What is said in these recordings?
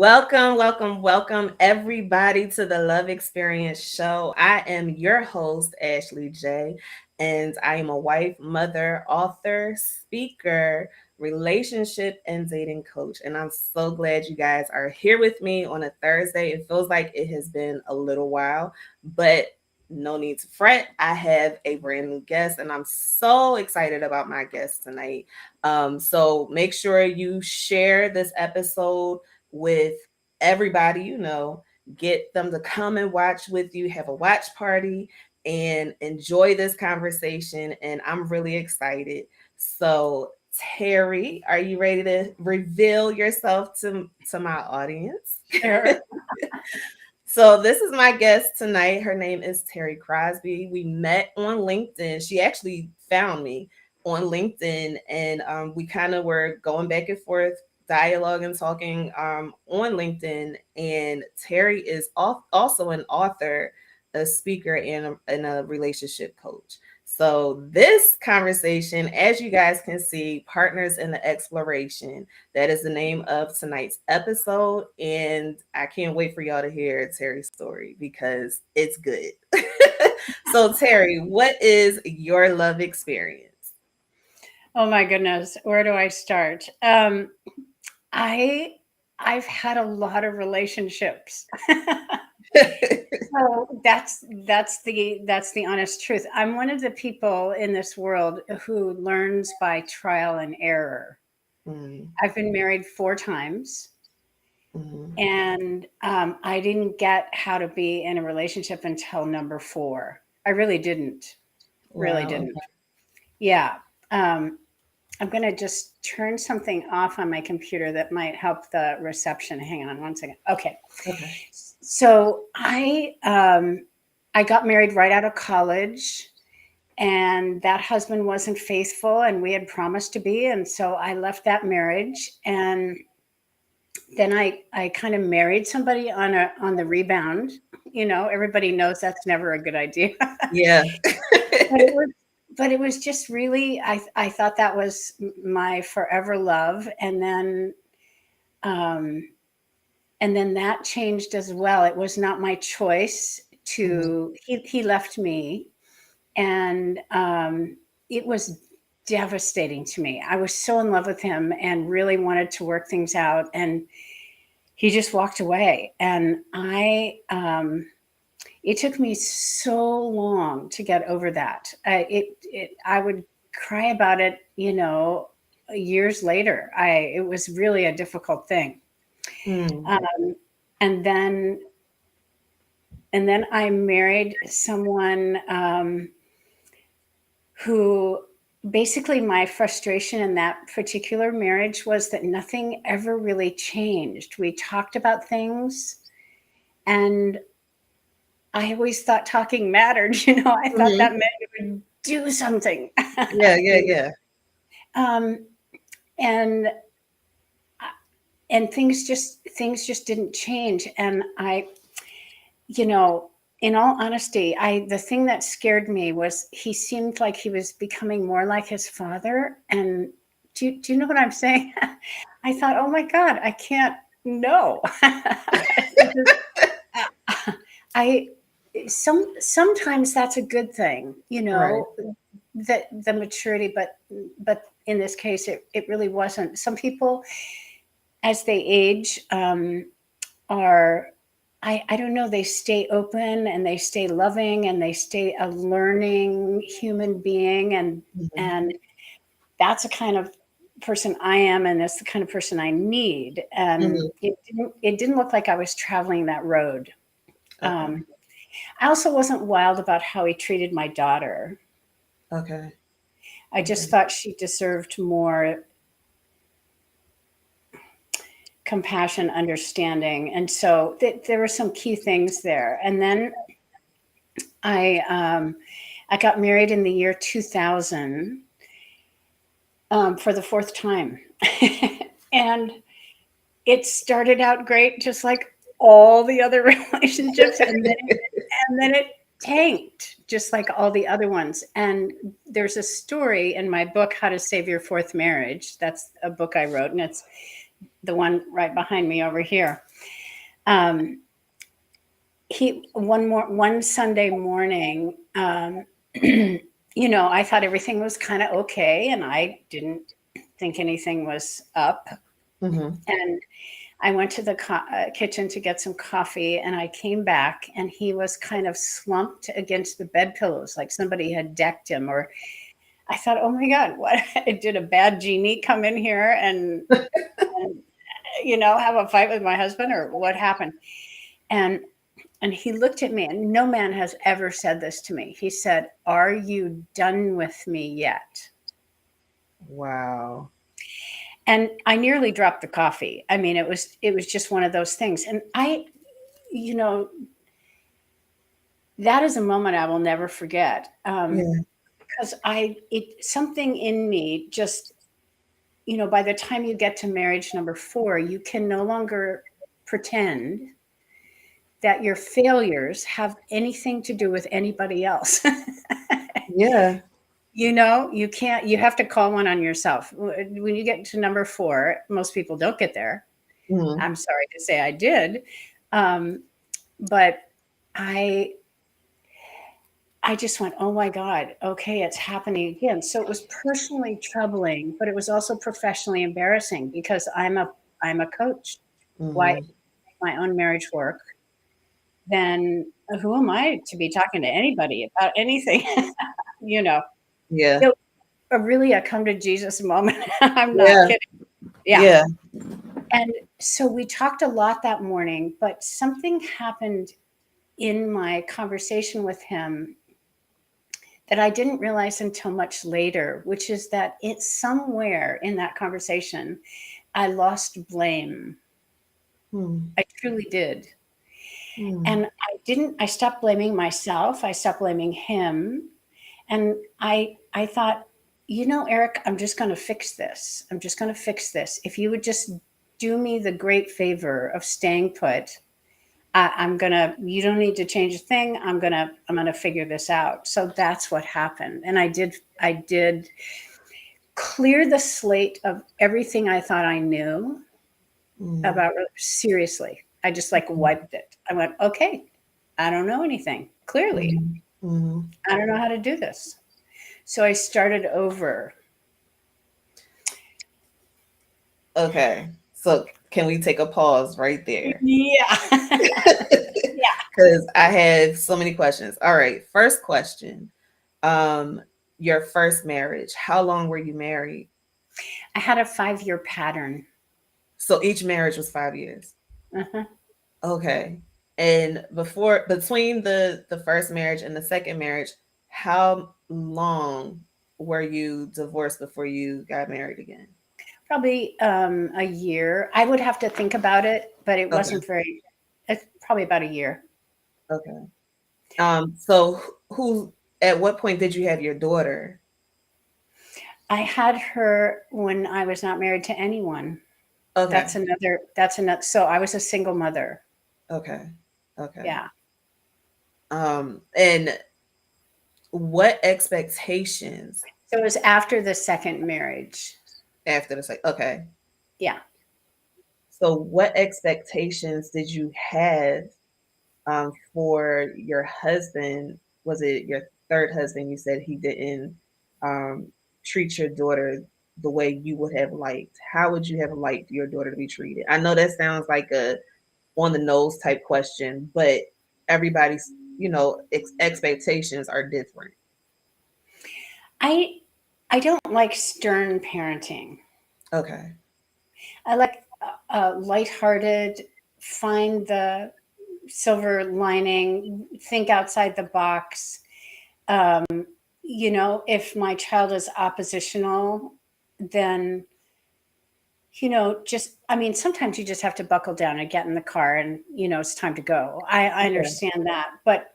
Welcome, welcome, welcome, everybody, to the Love Experience Show. I am your host, Ashley J., and I am a wife, mother, author, speaker, relationship, and dating coach. And I'm so glad you guys are here with me on a Thursday. It feels like it has been a little while, but no need to fret. I have a brand new guest, and I'm so excited about my guest tonight. So make sure you share this episode with everybody you know. Get them to come and watch with you, have a watch party, and enjoy this conversation. And I'm really excited. So, Terry, are you ready to reveal yourself to my audience? Sure. So this is my guest tonight. Her name is Terry Crosby. We met on LinkedIn. She actually found me on LinkedIn, and we kind of were going back and forth, dialogue and talking on LinkedIn. And Terry is also an author, a speaker, and a relationship coach. So this conversation, as you guys can see, partners in the exploration. That is the name of tonight's episode. And I can't wait for y'all to hear Terry's story because it's good. So, Terry, what is your love experience? Oh my goodness, where do I start? I I've had a lot of relationships. So that's the honest truth. I'm one of the people in this world who learns by trial and error. Mm, I've been married 4 times, mhm. and I didn't get how to be in a relationship until number 4. I really didn't. Really Wow. didn't. Yeah. Um, I'm going to just turn something off on my computer that might help the reception. Hang on one second. Okay. Okay. So I got married right out of college, and that husband wasn't faithful, and we had promised to be, and so I left that marriage, and then I kind of married somebody on the rebound. Everybody knows that's never a good idea. Yeah. But it was just really, I thought that was my forever love, um, and then that changed as well. It was not my choice Mhm. to. He left me, and it was devastating to me. I was so in love with him and really wanted to work things out, and he just walked away, and it took me so long to get over that. I would cry about it, years later. It was really a difficult thing. Mm. Um, and then, and then I married someone who basically my frustration in that particular marriage was that nothing ever really changed. We talked about things, and I always thought talking mattered. I thought Mhm. that meant it would do something. Yeah, yeah, yeah. um, and and things just didn't change. And you know, in all honesty, the thing that scared me was he seemed like he was becoming more like his father. And do you know what I'm saying? I thought, oh my God, I can't. No. I sometimes that's a good thing, Right. that the maturity, but in this case, it really wasn't. Some people, as they age, are, I don't know, they stay open and they stay loving and they stay a learning human being, Mhm. and that's the kind of person I am, and that's the kind of person I need. And Mhm. it didn't look like I was traveling that road. Okay. Um, I also wasn't wild about how he treated my daughter. Okay. I just Okay. thought she deserved more compassion, understanding, and so there were some key things there. And then I um, I got married in the year 2000, for the fourth time, and it started out great, just like all the other relationships, and then it tanked, just like all the other ones. And there's a story in my book, How to Save Your Fourth Marriage. That's a book I wrote, and it's the one right behind me over here. Um, one Sunday morning, I thought everything was kind of okay, and I didn't think anything was up. Mm-hmm. And I went to the kitchen to get some coffee, and I came back, and he was kind of slumped against the bed pillows, like somebody had decked him. Or I thought, oh my God, what did a bad genie come in here and have a fight with my husband, or what happened? And and he looked at me, and no man has ever said this to me. He said, "Are you done with me yet?" Wow. And I nearly dropped the coffee. I mean, it was just one of those things. And you know, that is a moment I will never forget. Yeah. Because something in me just, by the time you get to marriage number 4, you can no longer pretend that your failures have anything to do with anybody else. Yeah. You can't, you have to call one on yourself. When you get to number 4, most people don't get there. Mm-hmm. I'm sorry to say I did. Um, but I I just went, "Oh my God, okay, it's happening again." So it was personally troubling, but it was also professionally embarrassing because I'm a coach. Why Mm-hmm. my own marriage work, then who am I to be talking to anybody about anything? you know. Yeah. It really a come to Jesus moment. I'm not Yeah. kidding. Yeah. Yeah. And so we talked a lot that morning, but something happened in my conversation with him that I didn't realize until much later, which is that it's somewhere in that conversation, I lost blame. Mm-hmm. I truly did. Mm-hmm. And I stopped blaming myself. I stopped blaming him. And I thought, Eric, I'm just going to fix this. I'm just going to fix this. If you would just do me the great favor of staying put, you don't need to change a thing. I'm gonna figure this out. So that's what happened. And I did clear the slate of everything I thought I knew Mm-hmm. about, seriously. I just like wiped it. I went, okay, I don't know anything. Clearly, Mm-hmm. I don't know how to do this. So I started over. Okay. So can we take a pause right there? Yeah. Yeah. Because I have so many questions. All right. First question. Um, your first marriage. How long were you married? I had a 5-year pattern. So each marriage was 5 years. Uh-huh. Okay. And between the first marriage and the second marriage, how long were you divorced before you got married again? Probably a year. I would have to think about it, but it Okay. wasn't very, it's probably about a year. Okay. So who at what point did you have your daughter? I had her when I was not married to anyone. Okay. That's another, so I was a single mother. Okay. Okay. Yeah. And what expectations So it was after the second marriage. after the okay. Yeah. So what expectations did you have for your husband? Was it your third husband? You said he didn't um, treat your daughter the way you would have liked. How would you have liked your daughter to be treated? I know that sounds like a on the nose type question, but everybody's expectations are different. I I don't like stern parenting. Okay. I like lighthearted, find the silver lining, think outside the box. Um, if my child is oppositional, then just, I mean, sometimes you just have to buckle down and get in the car and, it's time to go. I Yeah. understand that. But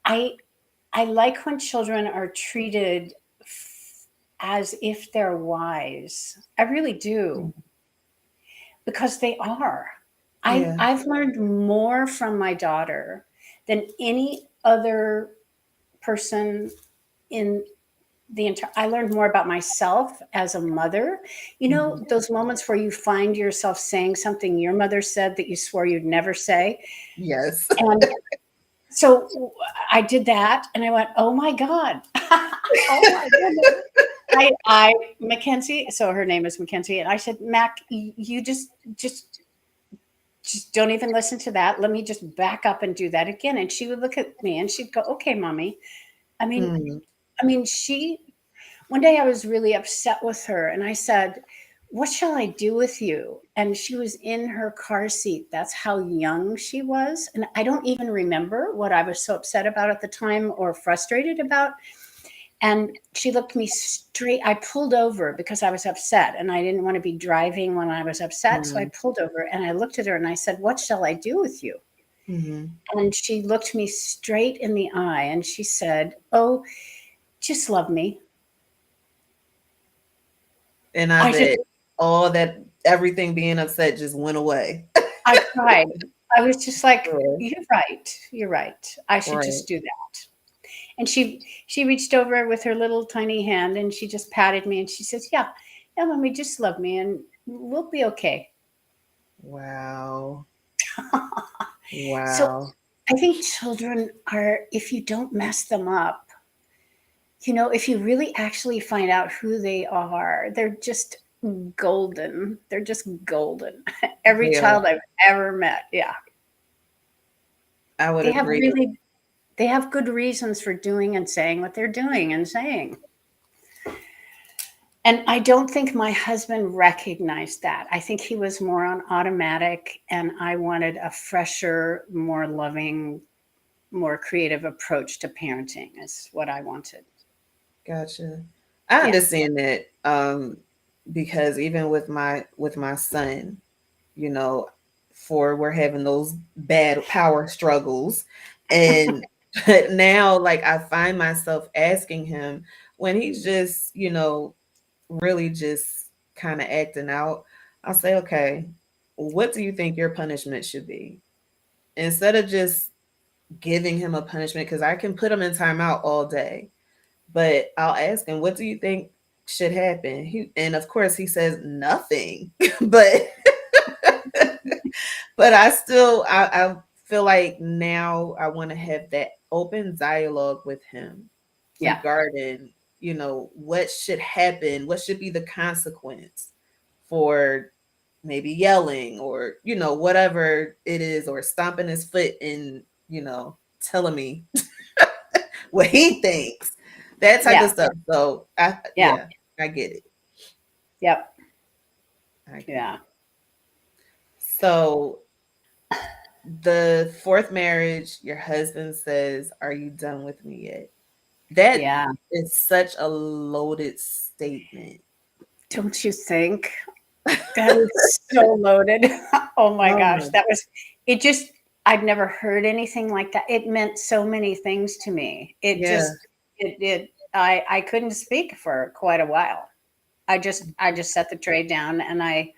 I, I like when children are treated as if they're wise. I really do, because they are. Yeah. I've learned more from my daughter than any other person in I learned more about myself as a mother. You know, Mhm. those moments where you find yourself saying something your mother said that you swore you'd never say. Yes. And so I did that and I went, oh my God. Oh my goodness. Mackenzie, so her name is Mackenzie, and I said, Mac, you just don't even listen to that. Let me just back up and do that again. And she would look at me and she'd go, okay, mommy. I mean, Mm, she, one day I was really upset with her and I said, what shall I do with you? And she was in her car seat. That's how young she was. And I don't even remember what I was so upset about at the time or frustrated about. And she looked me straight. I pulled over because I was upset and I didn't want to be driving when I was upset. So I mm, pulled over and I looked at her and I said, what shall I do with you? mhm. And she looked me straight in the eye and she said, oh, just love me. And I I said, bet all that everything being upset just went away. I cried. I was just like, Right. you're right. You're right. I should Right. just do that. And she reached over with her little tiny hand and she just patted me and she says, yeah, yeah, mommy, just love me and we'll be okay. Wow. So Wow. I think children are, if you don't mess them up, if you really actually find out who they are, they're just golden. They're just golden. Every Yeah, child I've ever met, yeah, I would they have agree. really, they have good reasons for doing and saying what they're doing and saying. And I don't think my husband recognized that. I think he was more on automatic, and I wanted a fresher, more loving, more creative approach to parenting, is what I wanted. Gotcha. I Yeah. understand that because even with my son, you know, for we're having those bad power struggles and but now like I find myself asking him when he's just, really just kind of acting out, I'll say, okay, what do you think your punishment should be? Instead of just giving him a punishment, because I can put him in timeout all day, but I'll ask him, what do you think should happen? And of course he says nothing, but I feel like now I want to have that open dialogue with him Yeah. regarding, what should happen, what should be the consequence for maybe yelling or, whatever it is, or stomping his foot and, telling me what he thinks. That type Yeah. of stuff. So Yeah. I get it. Yep. I get Yeah. it. So the fourth marriage, your husband says, "Are you done with me yet?" That Yeah. is such a loaded statement. Don't you think? That is so loaded. Oh my Oh gosh. my, It just, I'd never heard anything like that. It meant so many things to me. yeah. I couldn't speak for quite a while. I just set the tray down and I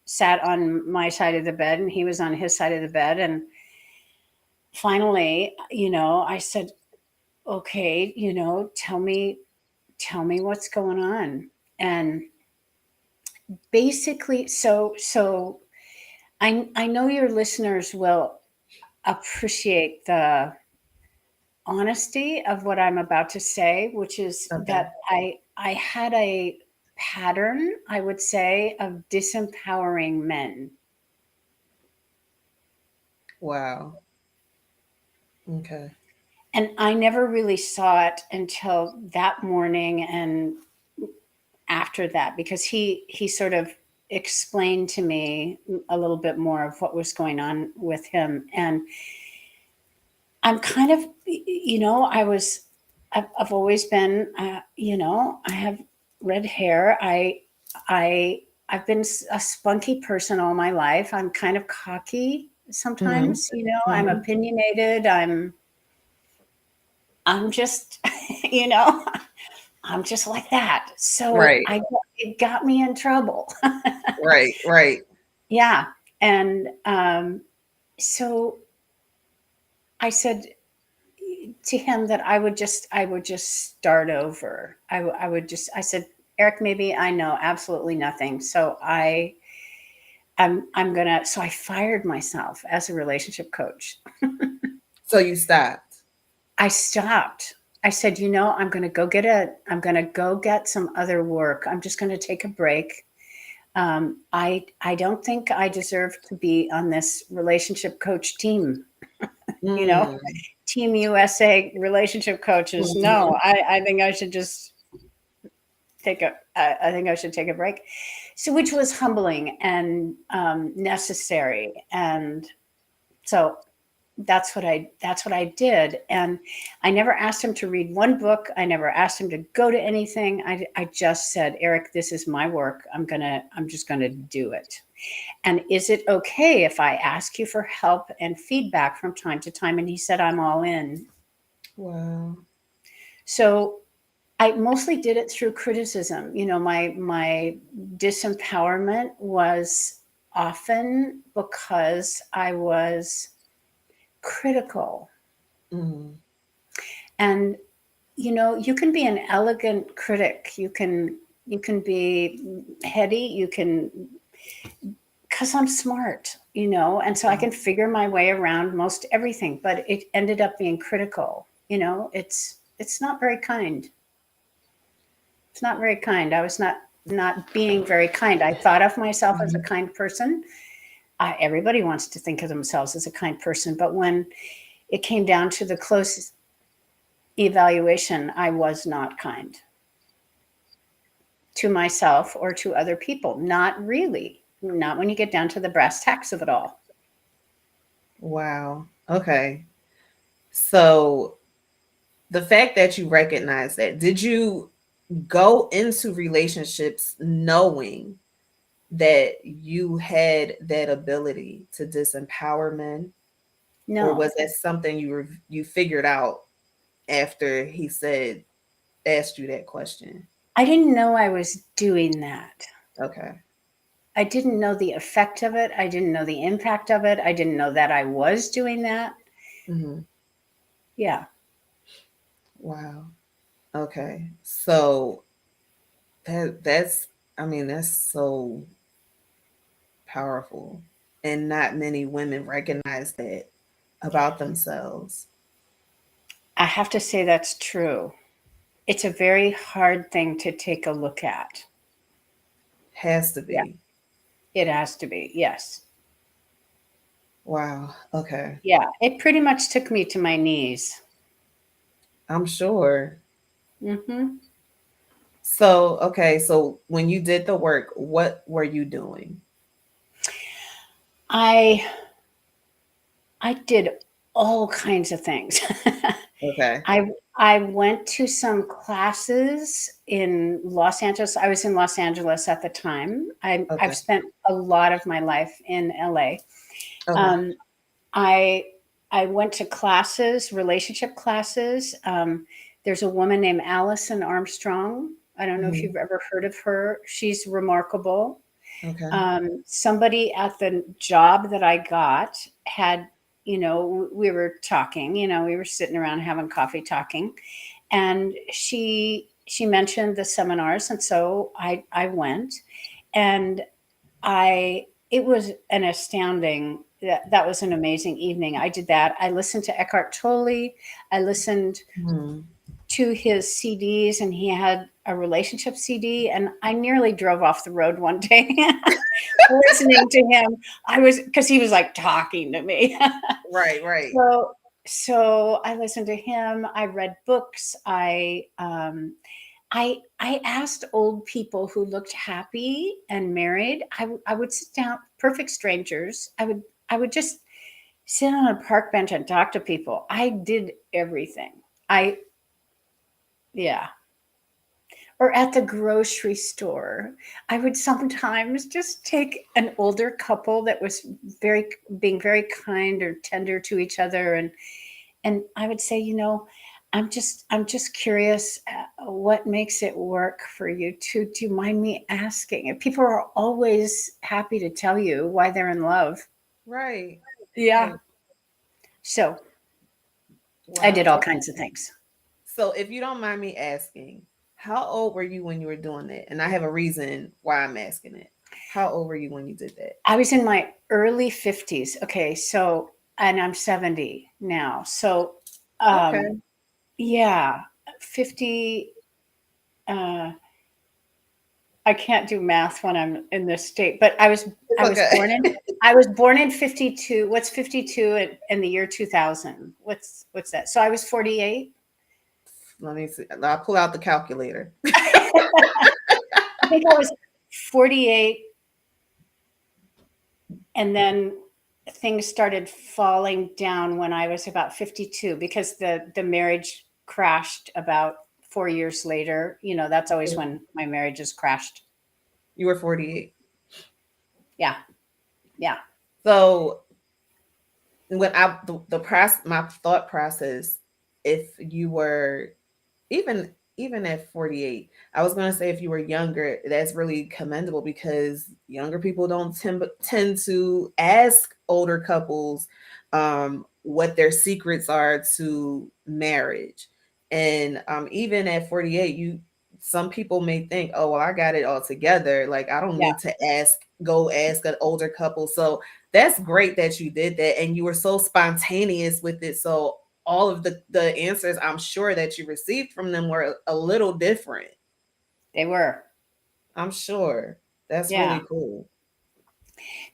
sat on my side of the bed and he was on his side of the bed. And finally, I said, okay, tell me what's going on. And basically, so I know your listeners will appreciate the honesty of what I'm about to say, which is Okay. that I had a pattern, I would say, of disempowering men. Wow. Okay. And I never really saw it until that morning and after that, because he sort of explained to me a little bit more of what was going on with him. And I'm kind of, I've always been, I have red hair. I, I've been a spunky person all my life. I'm kind of cocky Hmm. sometimes, I'm Hmm. opinionated. I'm just, you know, I'm just like that. So Right. it got me in trouble. Right. Right. Yeah. And so I said, to him that I would just start over. I would just, I said, Eric, maybe I know absolutely nothing. So I'm gonna, so I fired myself as a relationship coach. So you stopped. I stopped. I said, I'm gonna go get some other work. I'm just gonna take a break. I don't think I deserve to be on this relationship coach team. You know, Mm. Team USA relationship coaches. No, Mhm. I think I should just I think I should take a break. So, which was humbling and necessary. And so that's what I did. And I never asked him to read one book. I never asked him to go to anything. I just said, Eric, this is my work. I'm just gonna do it. And is it okay if I ask you for help and feedback from time to time? And he said, I'm all in. Wow. So I mostly did it through criticism. You know, my disempowerment was often because I was critical. Mm. And you know, you can be an elegant critic. You can be heady. You can, because I'm smart, you know, and so I can figure my way around most everything. But it ended up being critical. You know, it's not very kind. It's not very kind. I was not being very kind. I thought of myself as a Mhm. kind person. Everybody wants to think of themselves as a kind person, but when it came down to the close evaluation, I was not kind to myself or to other people. Not really. Not when you get down to the brass tacks of it all. Wow. Okay. So the fact that you recognize that, did you go into relationships knowing that you had that ability to disempower men, or No, was that something you figured out after he said asked you that question? I didn't know I was doing that. Okay. I didn't know the effect of it. I didn't know the impact of it. I didn't know that I was doing that. Hmm. Yeah, Wow. Okay. So that's, I mean, that's so powerful, and not many women recognize that about themselves. I have to say that's true. It's a very hard thing to take a look at. Has to Yeah, be. it has to be. Yes. Wow. Okay. Yeah, it pretty much took me to my knees. I'm sure. Hmm. So, okay, so when you did the work, what were you doing? I I did all kinds of things. Okay. I I went to some classes in Los Angeles. I was in Los Angeles at the time. I've Okay. spent a lot of my life in LA. Okay. Um, I I went to classes, relationship classes. There's a woman named Allison Armstrong. I don't know if Hmm. you've ever heard of her. She's remarkable. Okay. Somebody at the job that I got had, you know, we were talking, you know, we were sitting around having coffee talking, and she mentioned the seminars, and so I went, and I it was an astounding that was an amazing evening. I did that. I listened to Eckhart Tolle. I listened Hmm. to his CDs, and he had a relationship CD, and I nearly drove off the road one day listening to him. I was, because he was like talking to me. Right, right. so so I listened to him. I read books. I asked old people who looked happy and married. I would sit down, perfect strangers. I would just sit on a park bench and talk to people. I did everything. I Yeah. Or at the grocery store. I would sometimes just take an older couple that was very being very kind or tender to each other, and I would say, you know, I'm just curious, what makes it work for you two? Do you mind me asking? And people are always happy to tell you why they're in love. Right. Yeah. Right. So I Wow. did all Okay. kinds of things. So if you don't mind me asking, how old were you when you were doing it? And I have a reason why I'm asking it. How old were you when you did that? I was in my early 50s. Okay, so and I'm 70 now. So um Okay. yeah, 50 uh I can't do math when I'm in this state, but It's I was okay. born in I was born in 52. What's 52 in the year 2000? What's that? So I was 48. Let me see. I'll pull out the calculator. I think I was 48, and then things started falling down when I was about 52 because the marriage crashed about 4 years later. You know, that's always when my marriages crashed. You were 48. Yeah. Yeah. So when my thought process, if you were even even at 48, I was going to say if you were younger, that's really commendable because younger people don't tend to ask older couples what their secrets are to marriage. And even at 48, you some people may think, oh well, I got it all together, like I don't Yeah. need to go ask an older couple. So that's great that you did that and you were so spontaneous with it. So all of the answers I'm sure that you received from them were a little different. They were. I'm sure. That's Yeah. really cool.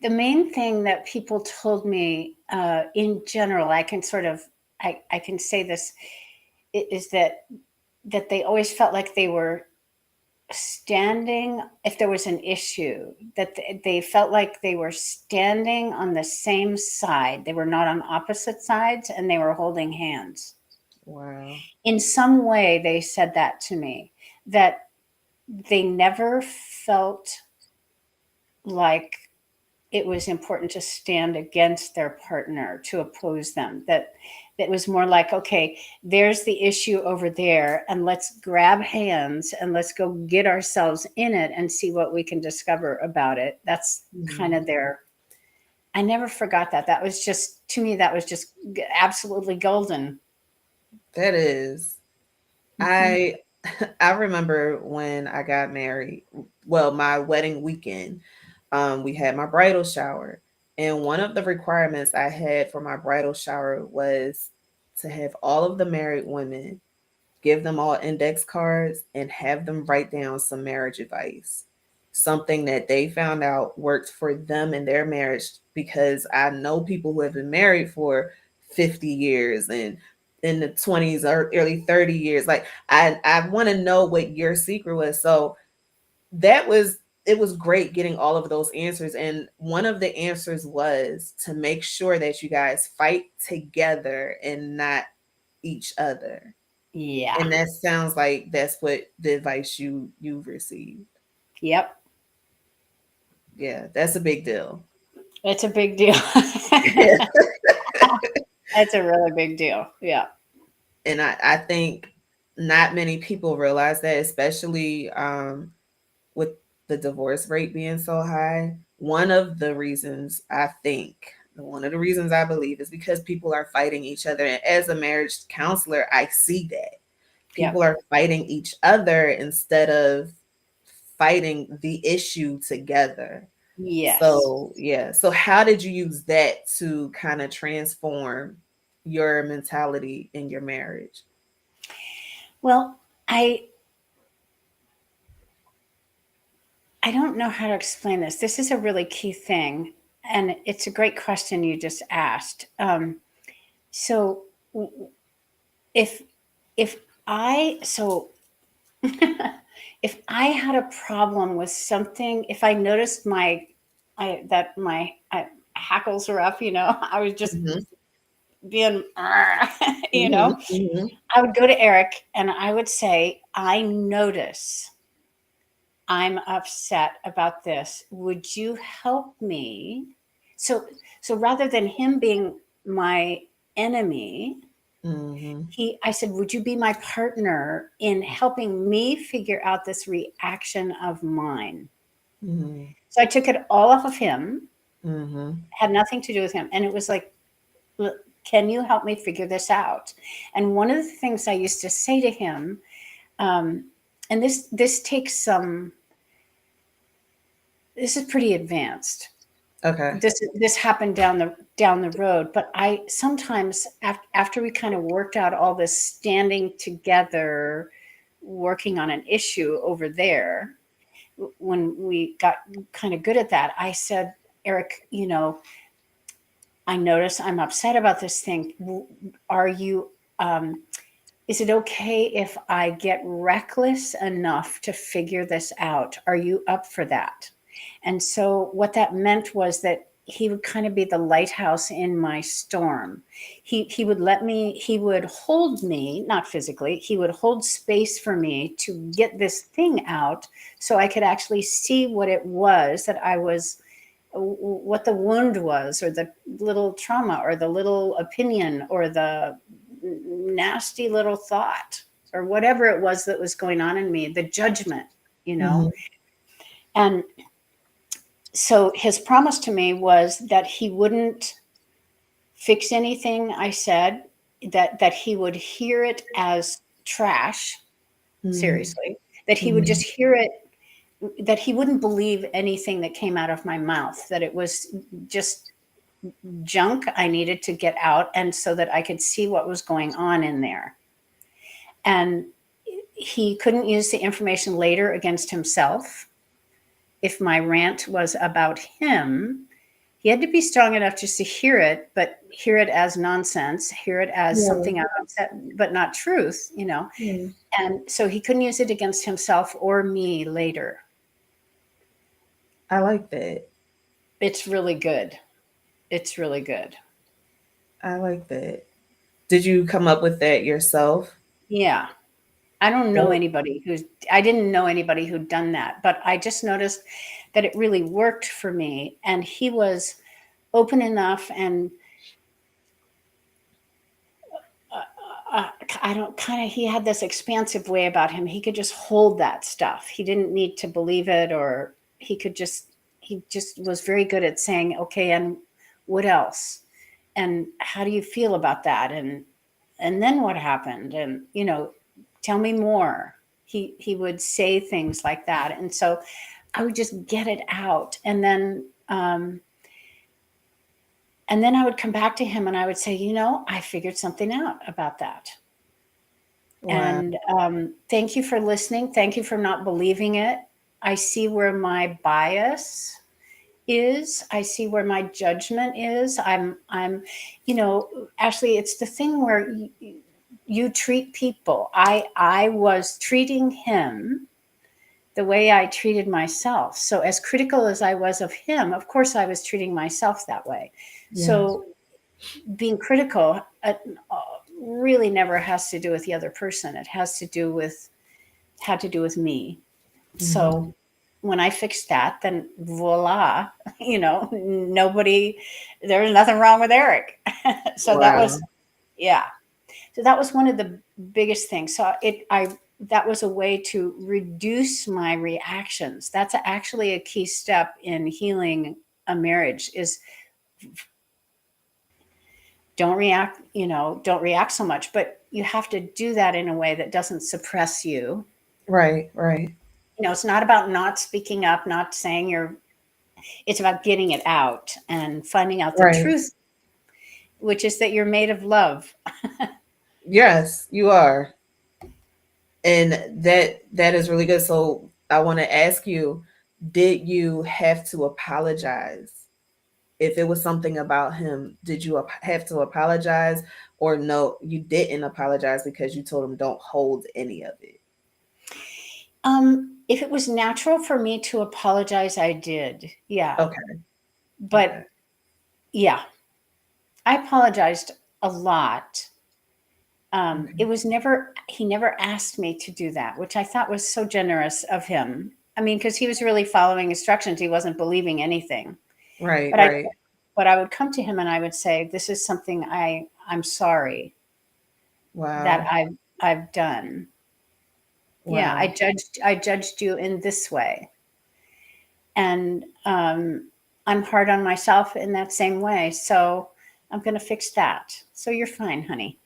The main thing that people told me in general, I can sort of I can say this is that they always felt like they were standing if there was an issue, that they felt like they were standing on the same side. They were not on opposite sides, and they were holding hands. Wow. In some way they said that to me, that they never felt like it was important to stand against their partner, to oppose them, that was more like, okay, there's the issue over there, and let's grab hands and let's go get ourselves in it and see what we can discover about it. That's kind Mhm. of their I never forgot that. That was just, to me, that was just absolutely golden. That is. Hmm. I I remember when I got married, well, my wedding weekend, we had my bridal shower. And one of the requirements I had for my bridal shower was to have all of the married women, give them all index cards, and have them write down some marriage advice. Something that they found out worked for them in their marriage because I know people who have been married for 50 years and in the 20s or early 30 years. Like I want to know what your secret was. So that was it was great getting all of those answers. And one of the answers was to make sure that you guys fight together and not each other. Yeah. And that sounds like that's what the advice you've received. Yep. Yeah, that's a big deal. It's a big deal. Yeah. It's a really big deal. Yeah. And I think not many people realize that, especially with the divorce rate being so high. One of the reasons I think, one of the reasons I believe is because people are fighting each other. And as a marriage counselor, I see that Yep. people are fighting each other instead of fighting the issue together. Yes. So, yeah. So, how did you use that to kind of transform your mentality in your marriage? Well, I I don't know how to explain this. This is a really key thing, and it's a great question you just asked. So if if I so if I had a problem with something, if I noticed my hackles were up, I was just Hmm. being, you Hmm. know, Hmm. I would go to Eric and I would say, I notice I'm upset about this. Would you help me? So, so rather than him being my enemy, Hmm. I said, would you be my partner in helping me figure out this reaction of mine? Hmm. So I took it all off of him, Hmm. had nothing to do with him. And it was like, Can you help me figure this out? And one of the things I used to say to him, um, and this takes some, this is pretty advanced. Okay. This happened down the road, but I sometimes after we kind of worked out all this standing together, working on an issue over there, when we got kind of good at that, I said, Eric, I notice I'm upset about this thing. Are you, is it okay if I get reckless enough to figure this out? Are you up for that? And so what that meant was that he would kind of be the lighthouse in my storm. He would let me, he would hold me, not physically, he would hold space for me to get this thing out so I could actually see what it was that I was, what the wound was, or the little trauma, or the little opinion, or the nasty little thought, or whatever it was that was going on in me, the judgment, you know. Hmm. And so his promise to me was that he wouldn't fix anything I said, that he would hear it as trash, Hmm. seriously, that he would Hmm. just hear it, that he wouldn't believe anything that came out of my mouth, that it was just junk I needed to get out, and so that I could see what was going on in there. And he couldn't use the information later against himself. If my rant was about him, he had to be strong enough just to hear it, but hear it as nonsense, hear it as Yeah. something I'm upset, but not truth, you know. Yeah. And so he couldn't use it against himself or me later. I like that. It's really good. It's really good. I like that. Did you come up with that yourself? Yeah. I don't know What? anybody who's, I didn't know anybody who'd done that, but I just noticed that it really worked for me. And he was open enough, and I don't kind of, he had this expansive way about him. He could just hold that stuff. He didn't need to believe it, or he just was very good at saying, okay, and what else? And how do you feel about that? And then what happened? And, tell me more. He would say things like that. And so I would just get it out. And then I would come back to him and I would say, I figured something out about that. Wow. And thank you for listening. Thank you for not believing it. I see where my bias is. I see where my judgment is. You know, Actually, it's the thing where you treat people. I was treating him the way I treated myself. So as critical as I was of him, of course I was treating myself that way. Yes. So being critical really never has to do with the other person. It had to do with me. Hmm. So when I fixed that, then voila, nobody, there was nothing wrong with Eric. So that was, Wow. yeah. So that was one of the biggest things. So that was a way to reduce my reactions. That's actually a key step in healing a marriage, is don't react so much, but you have to do that in a way that doesn't suppress you. Right. Right. It's not about not speaking up, not saying it's about getting it out and finding out the Right. truth, which is that you're made of love. Yes, you are. And that is really good. So I want to ask you, did you have to apologize? If it was something about him, did you have to apologize, or no, you didn't apologize because you told him don't hold any of it? If it was natural for me to apologize, I did. Yeah. Okay. But Okay. yeah, I apologized a lot. It Okay. was never, he never asked me to do that, which I thought was so generous of him. I mean, because he was really following instructions, he wasn't believing anything. Right. But I, Right. but I would come to him and I would say, "This is something I'm sorry that Wow. I've done. Yeah, Wow. I judged you in this way, and I'm hard on myself in that same way. So." I'm going to fix that. So you're fine, honey.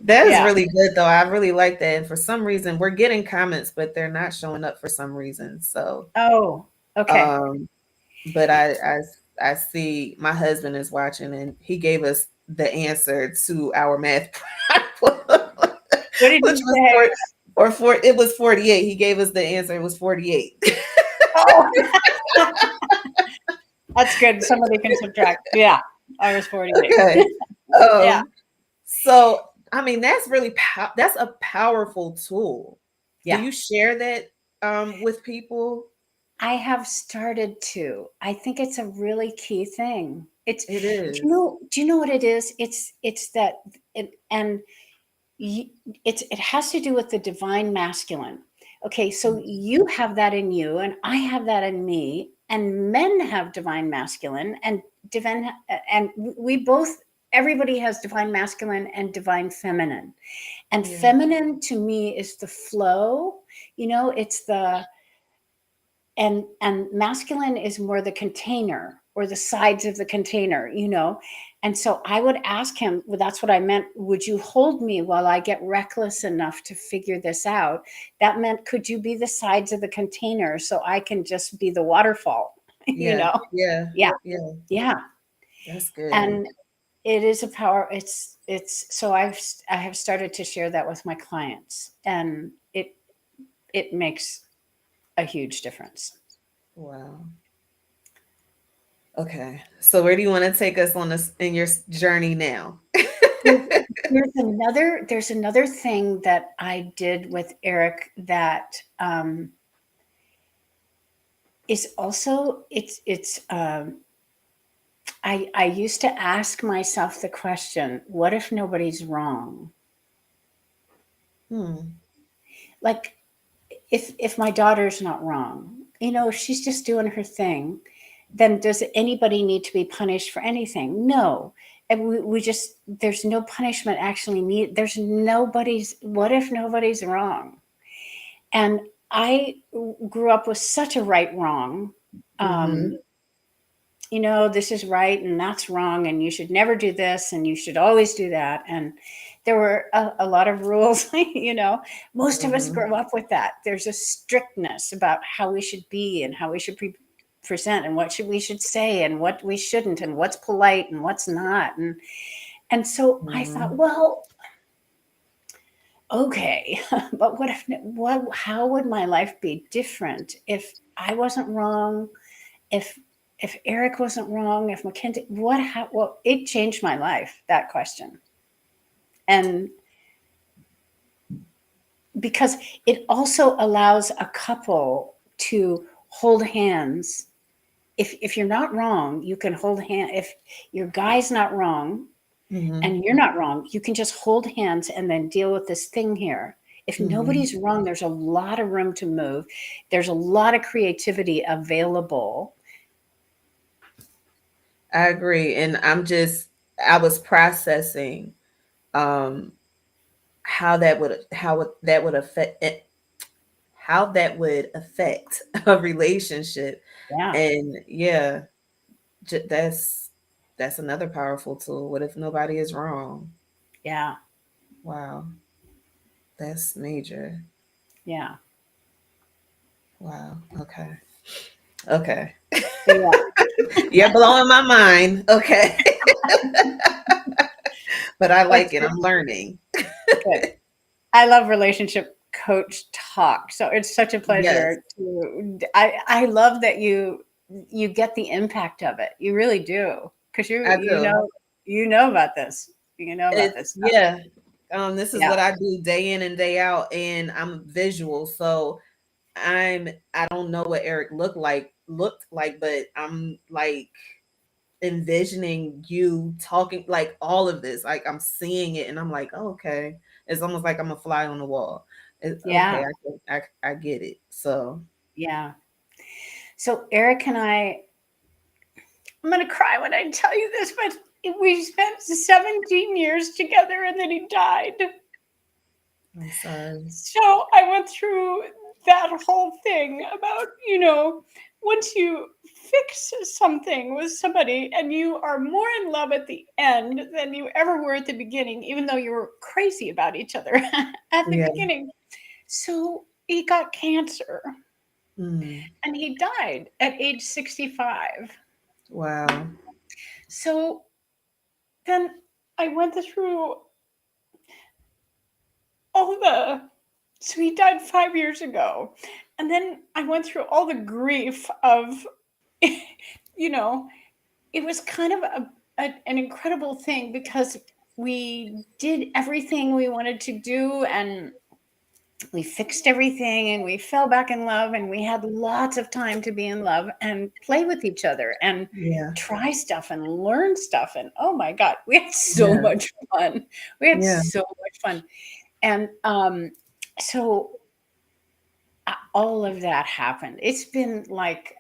That is Yeah. really good though. I really like that. And for some reason, we're getting comments, but they're not showing up for some reason. So, Oh, okay. um, but I see my husband is watching, and he gave us the answer to our math problem, What did which you was say? it was 48. He gave us the answer. It was 48. Oh, that's good. Somebody can subtract. Yeah. I was 48. Okay. Yeah. So I mean, that's really that's a powerful tool. Do Yeah. you share that with people? I have started to. I think it's a really key thing. It's, It is. do you know what it is? It's that it, and you, it has to do with the divine masculine. Okay, so you have that in you, and I have that in me, and men have divine masculine, and divine, and we both. Everybody has divine masculine and divine feminine, and Yeah. feminine to me is the flow. It's the, and masculine is more the container or the sides of the container. And so I would ask him, well, that's what I meant, would you hold me while I get reckless enough to figure this out? That meant, could you be the sides of the container so I can just be the waterfall? you Yeah. know Yeah. yeah, Yeah. yeah. That's good. And it is a power. It's so I have started to share that with my clients, and it makes a huge difference. Wow. Okay. So where do you want to take us on this in your journey now? There's there's another thing that I did with Eric that is also, I used to ask myself the question, what if nobody's wrong? Hmm. Like, if my daughter's not wrong, if she's just doing her thing, then does anybody need to be punished for anything? No. And we just, there's no punishment actually need. There's nobody's, what if nobody's wrong? And I grew up with such a right wrong. Mm-hmm. Um, this is right and that's wrong, and you should never do this and you should always do that. And there were a lot of rules. Most of us Mm-hmm. grow up with that. There's a strictness about how we should be and how we should present, and what we should say and what we shouldn't, and what's polite and what's not. And so I thought, Mm-hmm. well, okay, but how would my life be different if I wasn't wrong, if Eric wasn't wrong, if Mackenzie, well, it changed my life, that question. And because it also allows a couple to hold hands. If you're not wrong, you can hold hand. If your guy's not wrong Mm-hmm. and you're not wrong, you can just hold hands and then deal with this thing here. If Mm-hmm. nobody's wrong, there's a lot of room to move. There's a lot of creativity available. I agree. And I was processing um how that would affect it, how that would affect a relationship. Yeah, And yeah, that's another powerful tool. What if nobody is wrong? yeah, Wow, that's major. yeah, Wow. Okay. Okay. yeah. You're blowing my mind. Okay. But I like It's it. I'm learning. good. I love relationship coach talk. So it's such a Yes, pleasure to. I love that you get the impact of it. You really do, because I do. you know about this. You know about It's this stuff. yeah. This is Yeah, what I do day in and day out, and I'm visual, so I don't know what Eric looked like, but I'm like envisioning you talking like all of this. Like I'm seeing it, and I'm like, oh, okay. It's almost like I'm a fly on the wall. It's okay. yeah, I get it. So yeah. So Eric and I'm gonna cry when I tell you this, but we spent 17 years together, and then he died. I'm sorry. So I went through that whole thing about, once you fix something with somebody and you are more in love at the end than you ever were at the beginning, even though you were crazy about each other at the Yeah. beginning. So he got cancer Mm. and he died at age 65. Wow. So then I went through all the, so he died 5 years ago. And then I went through all the grief of, you know, it was kind of an incredible thing because we did everything we wanted to do and we fixed everything and we fell back in love and we had lots of time to be in love and play with each other and Yeah. try stuff and learn stuff. And oh my God, we had so Yeah. much fun. We had Yeah. so much fun. And so all of that happened. It's been like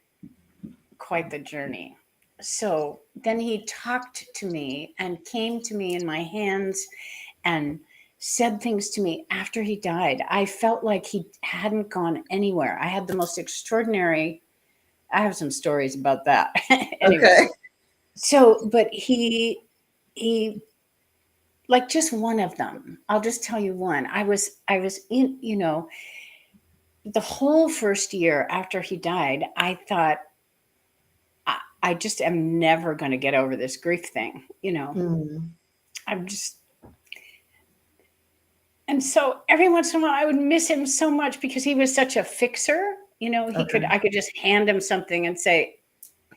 quite the journey. So then he talked to me and came to me in my hands and said things to me after he died. I felt like he hadn't gone anywhere. I had the most extraordinary, I have some stories about that. Anyway. Okay. So, but he like just one of them. I'll just tell you one. I was in, the whole first year after he died, I thought I just am never going to get over this grief thing. Mm. I'm just, and so every once in a while I would miss him so much because he was such a fixer. Okay. I could just hand him something and say,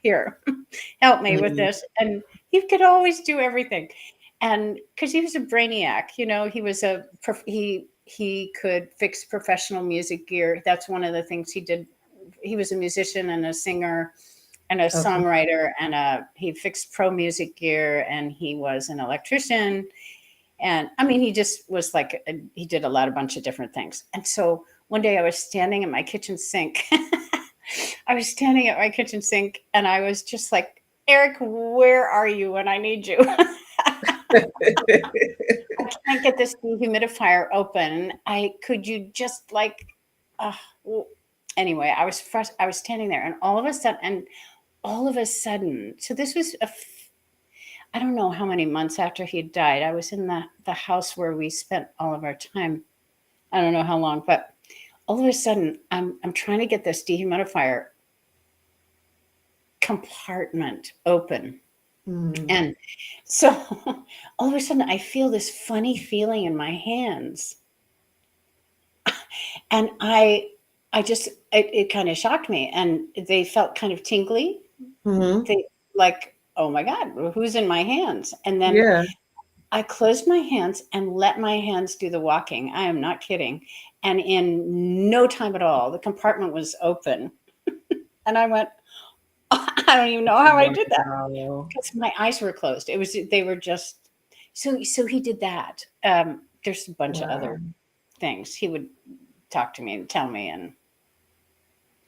here, help me with Mm. this. And he could always do everything. And because he was a brainiac, he was he could fix professional music gear. That's one of the things he did. He was a musician and a singer and a Okay. songwriter, and he fixed pro music gear, and he was an electrician. And I mean, he just was like, he did a bunch of different things. And so one day I was standing at my kitchen sink. I was standing at my kitchen sink and I was just like, Eric, where are you when I need you? I can't get this dehumidifier open. Could you just like, uh, anyway, I was standing there and all of a sudden, so this was I don't know how many months after he had died. I was in the house where we spent all of our time. I don't know how long, but all of a sudden, I'm trying to get this dehumidifier compartment open, Mm. and so all of a sudden, I feel this funny feeling in my hands, and I just it kind of shocked me, and they felt kind of tingly. Mm-hmm. They like, oh my God, who's in my hands? And then Yeah. I closed my hands and let my hands do the walking. I am not kidding. And in no time at all, the compartment was open. And I went, I don't even know how I did that Wow. because my eyes were closed. They were just, so he did that. There's a bunch of Wow. other things. He would talk to me and tell me. And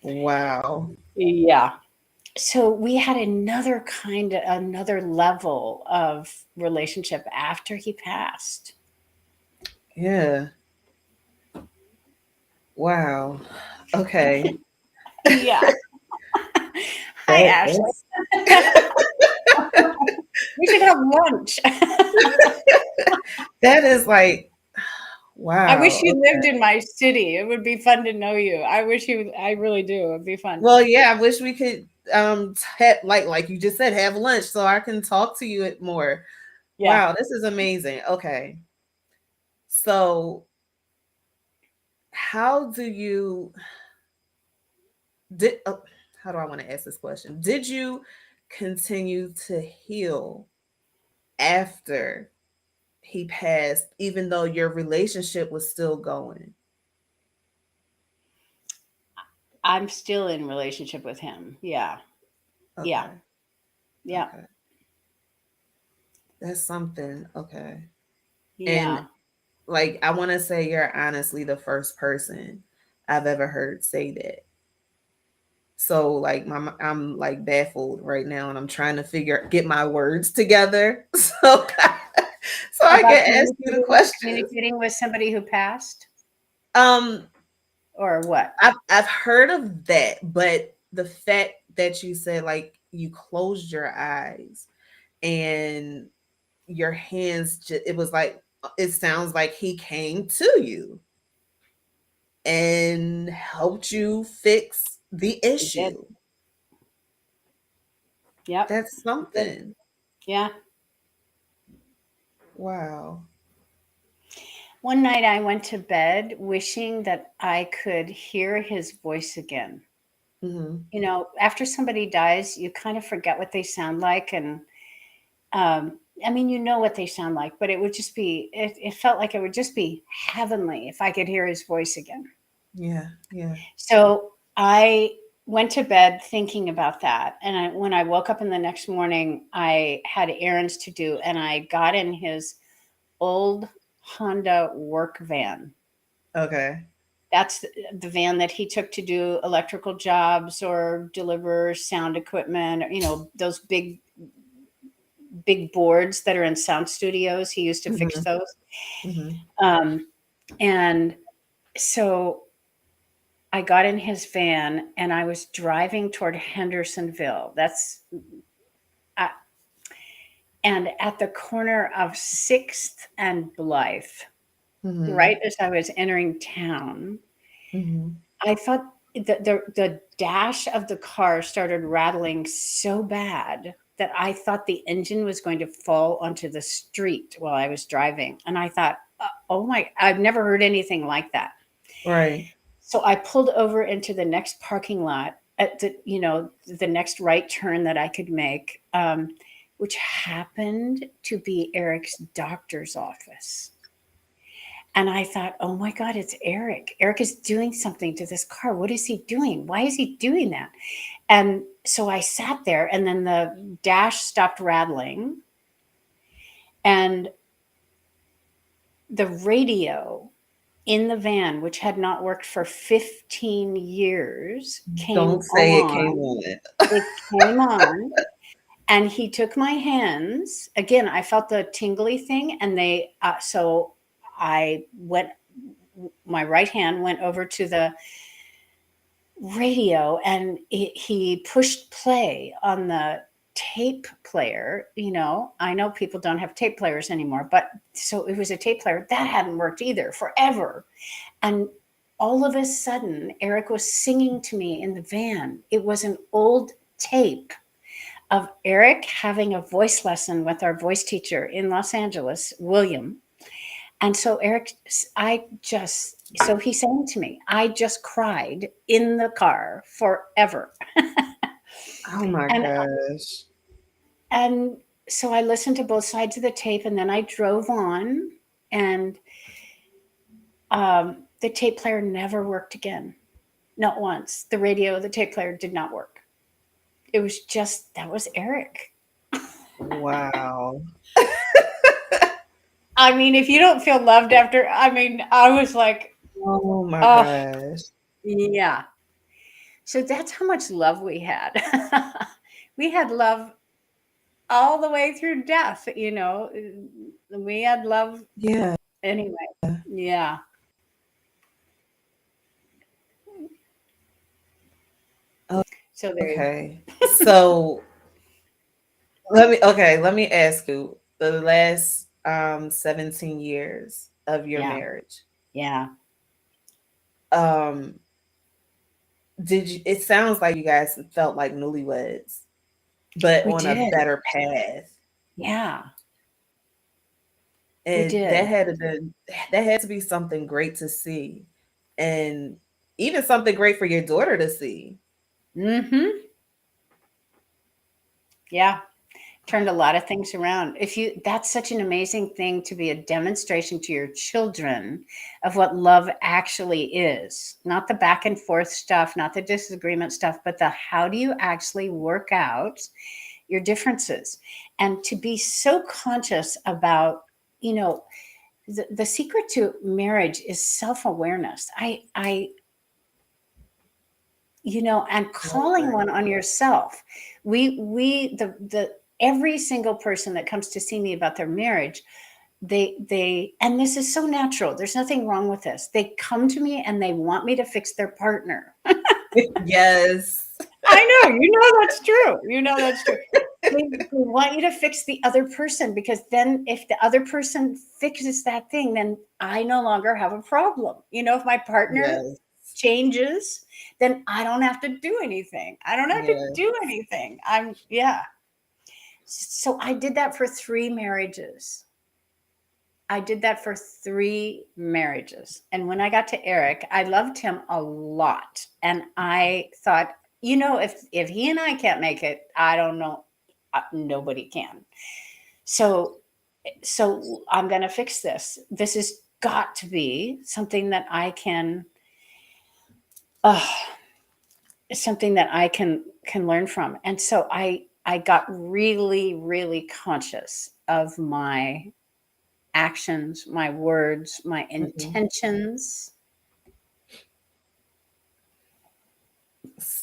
Wow. yeah. So we had another level of relationship after he passed. Yeah. Wow. Okay. Yeah. Hi, That, Ashley. that's We should have lunch. that is like I wish wow. you lived Okay. in my city. It would be fun to know you. I really do. It'd be fun. Well, yeah, I wish we could like you just said, have lunch so I can talk to you more. Yeah. Wow, this is amazing. Okay. So, how do you did how do I want to ask this question? Did you continue to heal after he passed even though your relationship was still going? I'm still in relationship with him. Yeah. Yeah. Okay. Yeah. Okay. That's something. Okay. And Yeah. like I want to say you're honestly the first person I've ever heard say that. So like I'm like baffled right now and I'm trying to get my words together so so I About can ask you the questions. communicating with somebody who passed Um or what? I've heard of that, but the fact that you said like you closed your eyes and your hands it was like it sounds like he came to you and helped you fix the He did. issue. Yep. That's He did. something. Yeah. Wow. One night I went to bed wishing that I could hear his voice again. Hmm. After somebody dies, you kind of forget what they sound like. And um, I mean, you know what they sound like, but it felt like it would just be heavenly if I could hear his voice again. Yeah, yeah. So I went to bed thinking about that. And when I woke up in the next morning, I had errands to do, and I got in his old Honda work van. Okay. That's the van that he took to do electrical jobs or deliver sound equipment, those big boards that are in sound studios. He used to fix Hmm. those. Hmm. Um, and so I got in his van and I was driving toward Hendersonville. Uh, and at the corner of 6th and Blythe, Hmm. right as I was entering town, Hmm. I thought the dash of the car started rattling so bad that I thought the engine was going to fall onto the street while I was driving. And I thought, oh my, I've never heard anything like that. Right. So I pulled over into the next parking lot at the next right turn that I could make, which happened to be Eric's doctor's office. And I thought, oh my God, it's Eric. Eric is doing something to this car. What is he doing? Why is he doing that? And so I sat there, and then the dash stopped rattling, and the radio in the van, which had not worked for 15 years, came Don't say it came on. on. It came on, and he took my hands. Again, I felt the tingly thing, and so I went, my right hand went over to the radio, and he pushed play on the tape player. I know people don't have tape players anymore, but so it was a tape player that hadn't worked either forever. And all of a sudden, Eric was singing to me in the van. It was an old tape of Eric having a voice lesson with our voice teacher in Los Angeles, William. And so so he sang to me. I just cried in the car forever. Oh my and gosh. and so I listened to both sides of the tape, and then I drove on, and the tape player never worked again. Not once. The tape player did not work. It was just, that was Eric. Wow. I mean, if you don't feel loved after, I mean, I was like, Oh my oh, gosh. yeah. So that's how much love we had. We had love all the way through death, We had love Yeah. anyway. Yeah. So there you Okay. So let me ask you the last 17 years of your Yeah. marriage. Yeah. Um did you it sounds like you guys felt like newlyweds, but We on a did. better path. Yeah. We And did. that had to be something great to see. And even something great for your daughter to see. Mhm. Yeah. Turned a lot of things around. If you That's such an amazing thing, to be a demonstration to your children of what love actually is. Not the back and forth stuff, not the disagreement stuff, but the how do you actually work out your differences, and to be so conscious about, you know, the secret to marriage is self-awareness. And I calling agree. one on yourself. The every single person that comes to see me about their marriage, and this is so natural. There's nothing wrong with this. They come to me and they want me to fix their partner. Yes. I know, you know that's true. You know that's true. They want you to fix the other person because then if the other person fixes that thing, then I no longer have a problem. If my partner Yes. changes, then I don't have to do anything. I don't have to Yeah. do anything. Yeah. So I did that for 3 marriages. I did that for 3 marriages. And when I got to Eric, I loved him a lot. And I thought, if he and I can't make it, I don't know, nobody can. So I'm going to fix this. This has got to be something that I can uh, something that I can learn from. And so I got really really conscious of my actions, my words, my Mhm. intentions.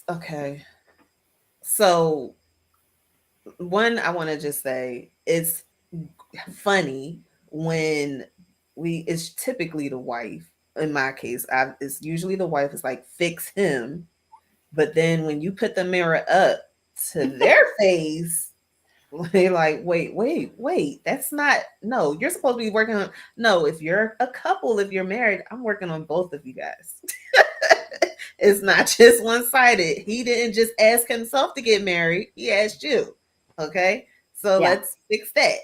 Okay. So, one, I want to just say it's funny when it's typically the wife. In my case, it's usually the wife is like, fix him. But then when you put the mirror up to their face, they're like, wait, wait, wait. That's not, no, you're supposed to be working on, no, if you're a couple, if you're married, I'm working on both of you guys. It's not just one sided. He didn't just ask himself to get married, he asked you. Okay. So Yeah. let's fix that.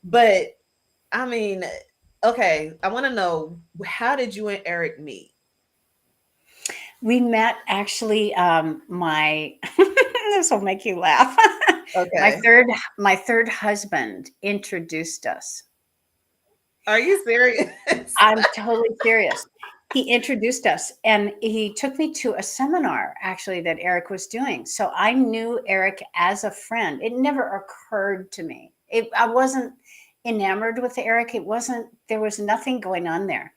But I mean, okay, I want to know, how did you and Eric meet? We met actually, my this will make you laugh. my Okay. third my third husband introduced us. Are you serious? I'm totally serious. He introduced us and he took me to a seminar actually that Eric was doing. So I knew Eric as a friend. It never occurred to me. I wasn't enamored with Eric. There was nothing going on there.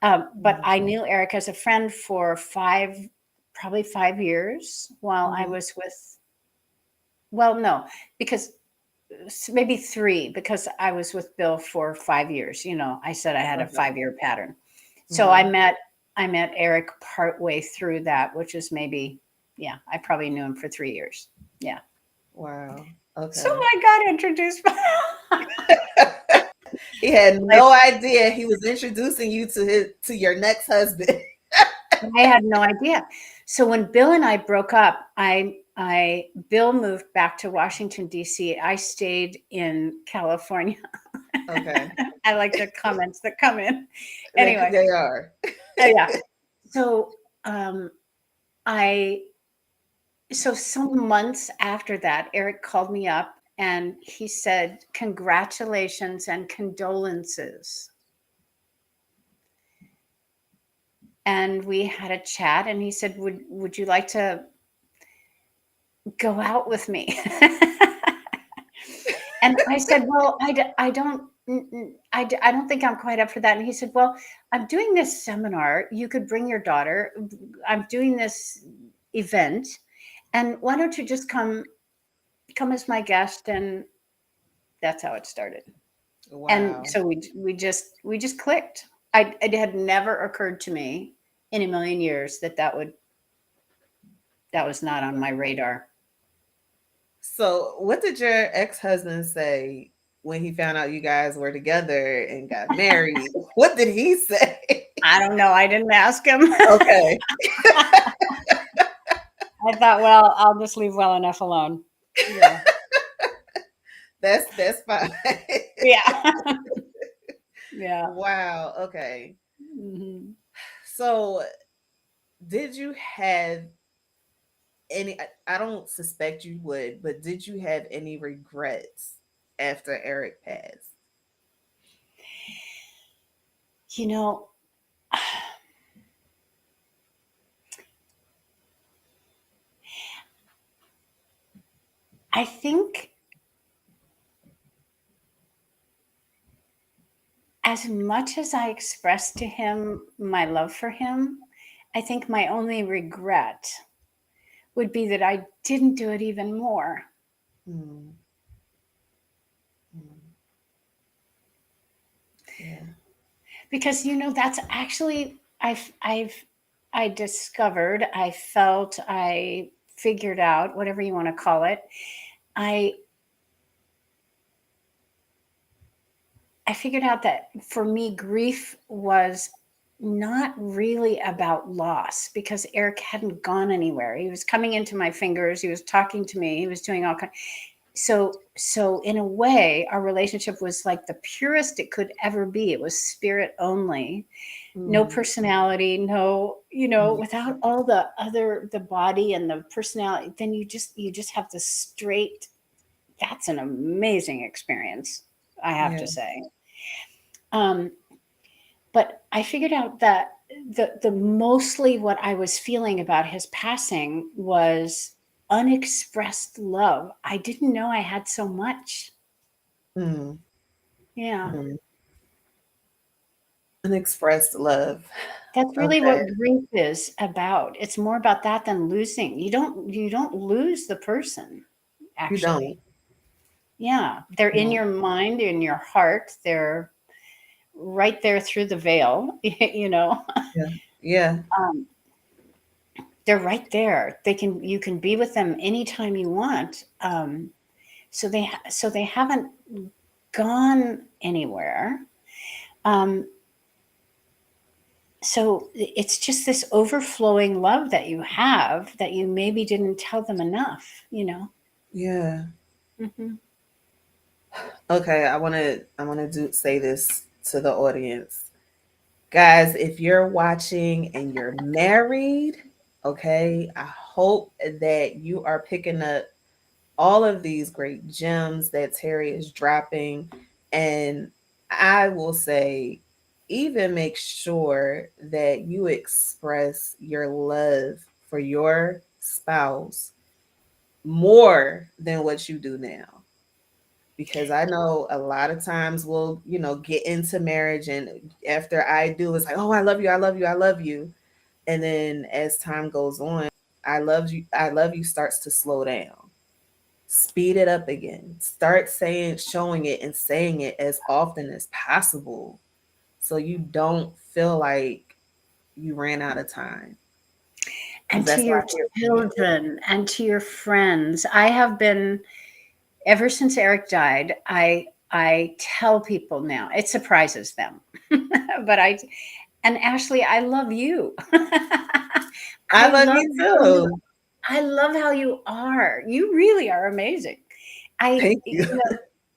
But I knew Eric as a friend for probably 5 years while I Mhm. was with, well, no, because maybe three, because I was with Bill for 5 years. I said I had a Okay. 5 year pattern. So I Mhm. met I met Eric partway through that, which is maybe, yeah, I probably knew him for 3 years. Yeah. Wow. So Okay. I got introduced. He had Like, no idea he was introducing you to your next husband. I had no idea. So when Bill and I broke up, I Bill moved back to Washington D.C. I stayed in California. Okay. I like the comments that come in. They Anyway, they are. yeah. So um, I some months after that, Eric called me up and he said, "Congratulations and condolences." And we had a chat, and he said, "Would you like to go out with me?" And I said, "Well, I don't, I don't think I'm quite up for that." And he said, "Well, I'm doing this seminar. You could bring your daughter. I'm doing this event, and why don't you just come as my guest?" And that's how it started. And Wow. so we just clicked. It had never occurred to me in a million years that was not on my radar. So, what did your ex-husband say when he found out you guys were together and got married? What did he say? I don't know. I didn't ask him. Okay. I thought, well, I'll just leave well enough alone. Yeah. That's fine. Yeah. Yeah. Wow. Okay. Mhm. So, did you have any, I don't suspect you would, but did you have any regrets after Eric passed? You know, I think as much as I expressed to him my love for him, I think my only regret would be that I didn't do it even more. Hmm. Hmm. Yeah. Because that's actually I've I discovered, I felt, I figured out, whatever you want to call it. I I figured out that for me, grief was not really about loss because Eric hadn't gone anywhere. He was coming into my fingers. He was talking to me. He was doing all kind. So in a way, our relationship was like the purest it could ever be. It was spirit only, no Mm, personality, no, mm, without all the other, the body and the personality. Then you just have the straight. That's an amazing experience, I have yeah. to say. Um, but I figured out that the mostly what I was feeling about his passing was unexpressed love. I didn't know I had so much. Mm, Yeah. mm. Unexpressed love. That's really Okay. what grief is about. It's more about that than losing. You don't lose the person, You don't. actually. Yeah. They're in No. your mind, in your heart. They're right there through the veil, you know. Yeah. Yeah. Um, they're right there. You can be with them anytime you want. So they haven't gone anywhere. Um, so it's just this overflowing love that you have that you maybe didn't tell them enough. Yeah. Hmm. Okay. I wanna do say this to the audience. Guys, if you're watching and you're married, okay, I hope that you are picking up all of these great gems that Terry is dropping. And I will say, even make sure that you express your love for your spouse more than what you do now. Because I know a lot of times we'll, get into marriage, and after I do, it's like, oh, I love you, I love you, I love you. And then as time goes on, I love you starts to slow down. Speed it up again. Start saying, showing it, and saying it as often as possible so you don't feel like you ran out of time. Because And to that's what your I hear from you. children and to your friends, I have been, ever since Eric died, I tell people now. It surprises them, but and Ashley, I love you. I I love love you how you too. I love how you are. You really are amazing. Thank you.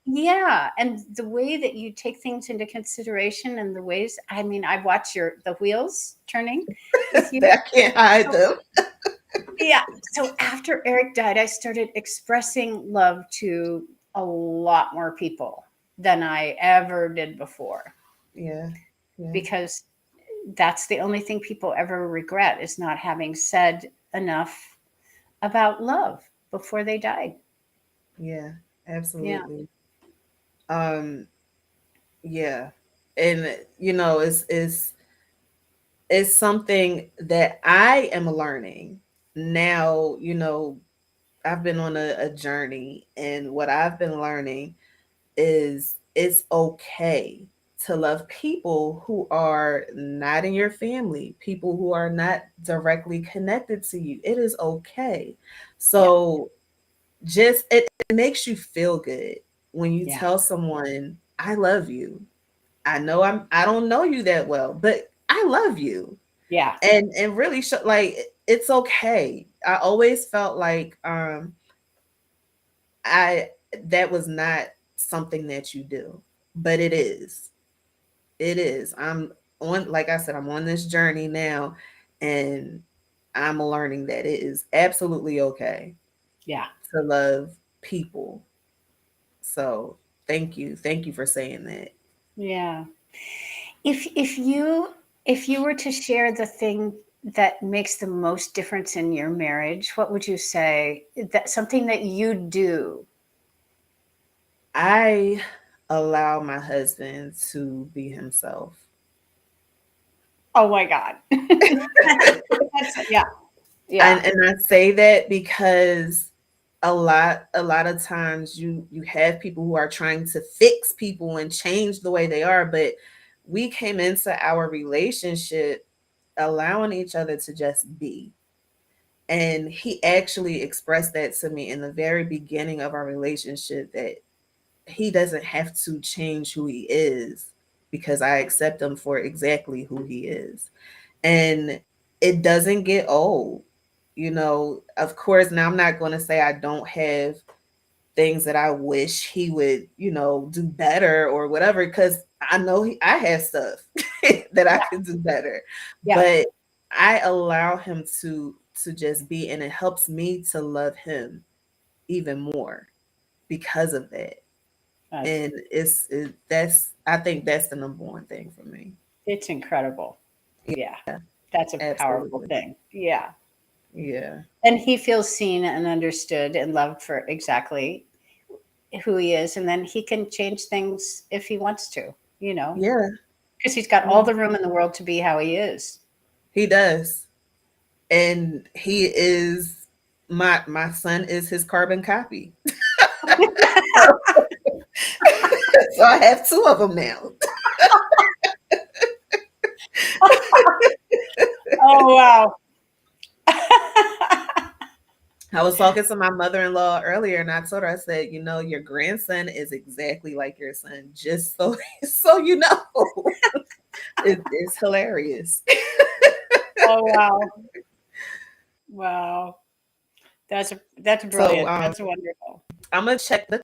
Yeah, and the way that you take things into consideration and the ways, I mean, I watch the wheels turning with you. I can't hide So, them. yeah. So after Eric died, I started expressing love to a lot more people than I ever did before, Yeah. Yeah. because that's the only thing people ever regret is not having said enough about love before they died. Yeah. Yeah. Absolutely. Um, yeah. And it's something that I am learning now. I've been on a journey, and what I've been learning is it's okay to love people who are not in your family, people who are not directly connected to you. It is okay. Yeah. So just it makes you feel good when you Yeah. tell someone, I love you. I don't know you that well, but I love you. Yeah. And really like it's okay. I always felt like I that was not something that you do, but it is. It is. I'm on, like I said, I'm on this journey now, and I'm learning that it is absolutely okay Yeah. to love people. So thank you for saying that. Yeah. If you were to share the thing that makes the most difference in your marriage, what would you say? That something that you do. I allow my husband to be himself. Oh my God. Yeah. Yeah. And I say that because a lot of times you have people who are trying to fix people and change the way they are, but we came into our relationship allowing each other to just be. And he actually expressed that to me in the very beginning of our relationship, that he doesn't have to change who he is because I accept him for exactly who he is. And it doesn't get old. You know, of course, now I'm not going to say I don't have things that I wish he would, do better or whatever, because I know I have stuff that I could do better. Yeah. But I allow him to just be, and it helps me to love him even more because of that. That's And that's, I think that's the number one thing for me. it's incredible. Yeah. That's a powerful Absolutely. thing. Yeah. Yeah. And he feels seen and understood and loved for exactly who he is. And then he can change things if he wants to, you know, Yeah. because he's got all Yeah. the room in the world to be how he is. He does. And he is, my son is his carbon copy. So I have two of them now. Oh, wow. I was talking to my mother-in-law earlier, and I told her, I said, your grandson is exactly like your son, just so so you know. It's hilarious. Oh, wow. Wow. That's So brilliant. That's wonderful. I'm gonna check the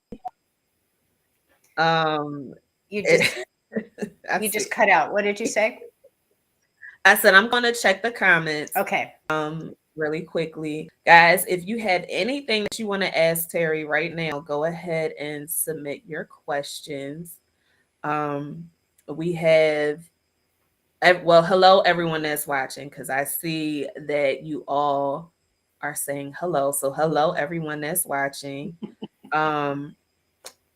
um You it, just I you see. just cut out. What did you say? I said I'm gonna check the comments Okay. really quickly. Guys, if you have anything that you want to ask Terry right now, go ahead and submit your questions. Um we have well, hello everyone that's watching, because I see that you all are saying hello. So hello everyone that's watching. Um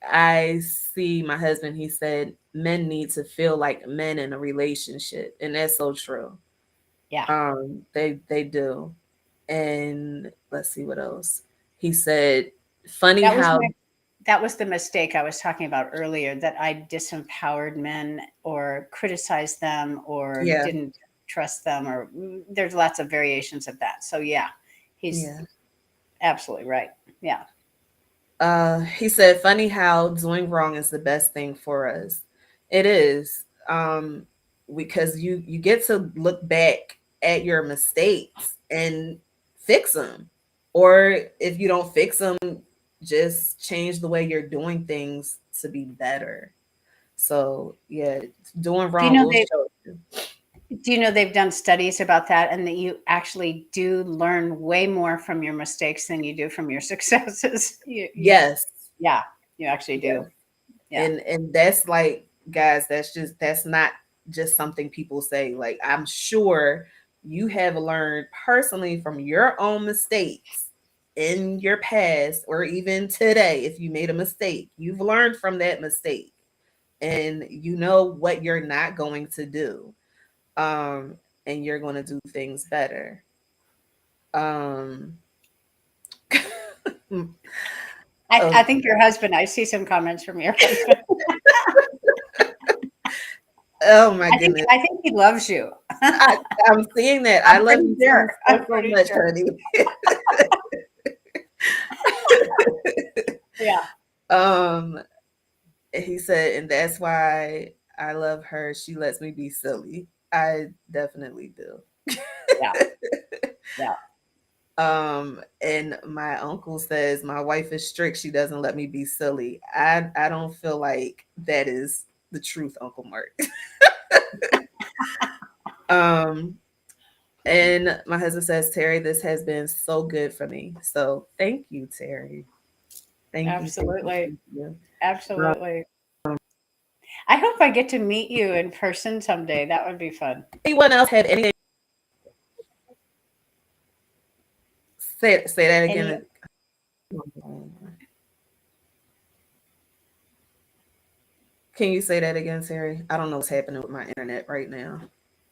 I see my husband, he said men need to feel like men in a relationship, and that's so true. Yeah. They do. And let's see what else. He said, funny That was how, my that was the mistake I was talking about earlier, that I disempowered men or criticized them or yeah, didn't trust them, or there's lots of variations of that. So yeah, he's yeah. absolutely right. Yeah. He said, funny how doing wrong is the best thing for us. It is. Because you get to look back at your mistakes and fix them. Or if you don't fix them, just change the way you're doing things to be better. So yeah, doing Do you wrong know will they show you. do you know they've done studies about that, and that you actually do learn way more from your mistakes than you do from your successes. You Yes. yeah, you actually Yes. do. Yeah. And that's like, guys, that's not just something people say. Like, I'm sure you have learned personally from your own mistakes in your past, or even today. If you made a mistake, you've learned from that mistake, and you know what you're not going to do. um and you're going to do things better. um I oh, think your husband, I see some comments from your husband. oh my goodness. I think he loves you. I, I'm seeing that. I I'm love pretty you sure. too, so I'm so pretty much, sure. honey. Yeah. um he said, and that's why I love her. She lets me be silly. I definitely do. Yeah. Yeah. And my uncle says my wife is strict. She doesn't let me be silly. I don't feel like that is the truth, Uncle Mark. um, and my husband says, Terry, this has been so good for me. So thank you, Terry. Thank you, thank you, Absolutely. thank you. Absolutely. I hope I get to meet you in person someday. That would be fun. Anyone else have anything? Say that Any again. Can you say that again, Terry? I don't know what's happening with my internet right now.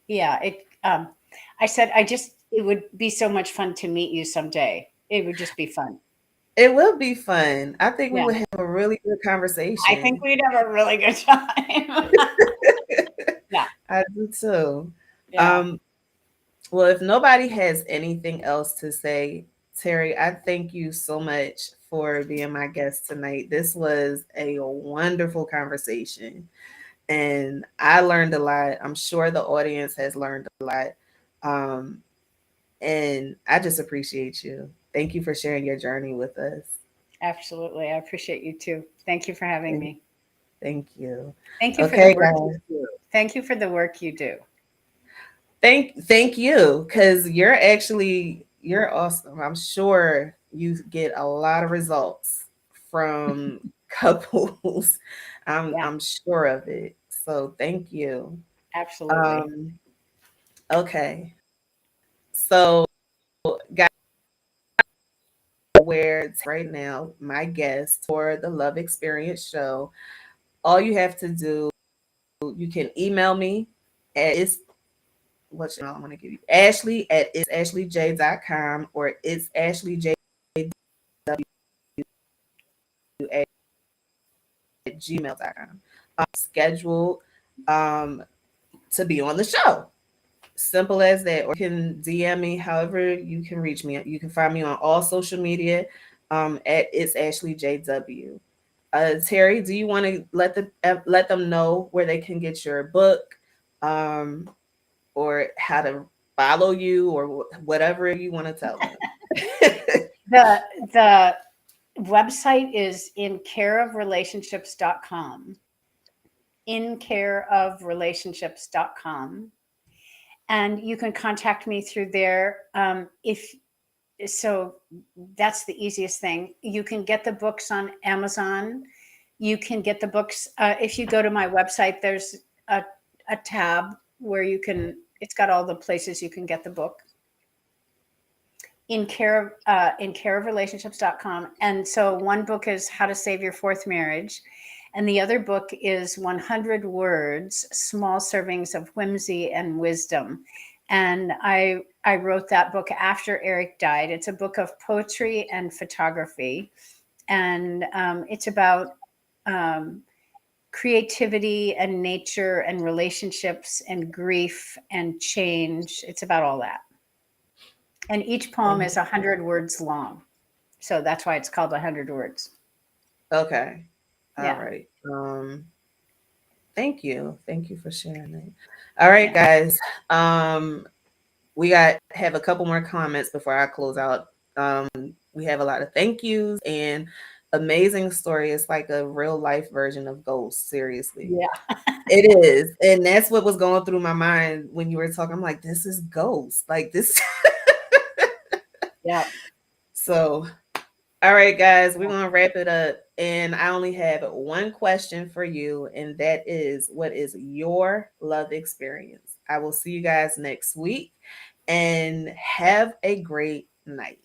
yeah, I said I just it would be so much fun to meet you someday. It would just be fun. It will be fun. I think we Yeah. would have a really good I think conversation. we'd have a really good time. Yeah. I do too. Yeah. Um, Well, if nobody has anything else to say, Terry, I thank you so much for being my guest tonight. This was a wonderful conversation, and I learned a lot. I'm sure the audience has learned a lot. Um, and I just appreciate you. Thank you for sharing your journey with us. Absolutely. I appreciate you too. Thank you for having Thank, me. thank you. Thank you for the Okay, work you guys. do. Thank you for the work you do. Thank you, because you're awesome. I'm sure you get a lot of results from couples. Yeah, I'm sure of it. So thank you. absolutely. Um, okay. So guys, where right now, my guest for the Love Experience show, all you have to do, you can email me at is what's your email I'm gonna give you? Ashley at itsashlyj.com or it's ashlyj at gmail.com. Scheduled um, to be on the show. Simple as that. Or you can DM me however you can reach me. You can find me on all social media at it's Ashley JW. Terry, do you want to let them know where they can get your book, um, or how to follow you, or whatever you want to tell them? The the website is incareofrelationships.com. Incareofrelationships.com. And you can contact me through there. If so, that's the easiest thing. You can get the books on Amazon. You can get the books if you go to my website. There's a, a tab where you can. It's got all the places you can get the book in careofrelationships.com. And so one book is How to Save Your Fourth Marriage, and the other book is 100 Words, Small Servings of Whimsy and Wisdom. And I wrote that book after Eric died. It's a book of poetry and photography, and it's about um, creativity and nature and relationships and grief and change. It's about all that. And each poem is 100 words long. So that's why it's called 100 Words. Okay. All Yeah. right. Thank you. Thank you for sharing that. All right, Yeah. guys. We got have a couple more comments before I close out. Um, we have a lot of thank yous and amazing story. It's like a real life version of Ghost, seriously. Yeah. It is. And that's what was going through my mind when you were talking. I'm like, this is Ghost. Like this. Yeah. So, all right, guys, we're going to wrap it up. And I only have one question for you, and that is, what is your love experience? I will see you guys next week, and have a great night.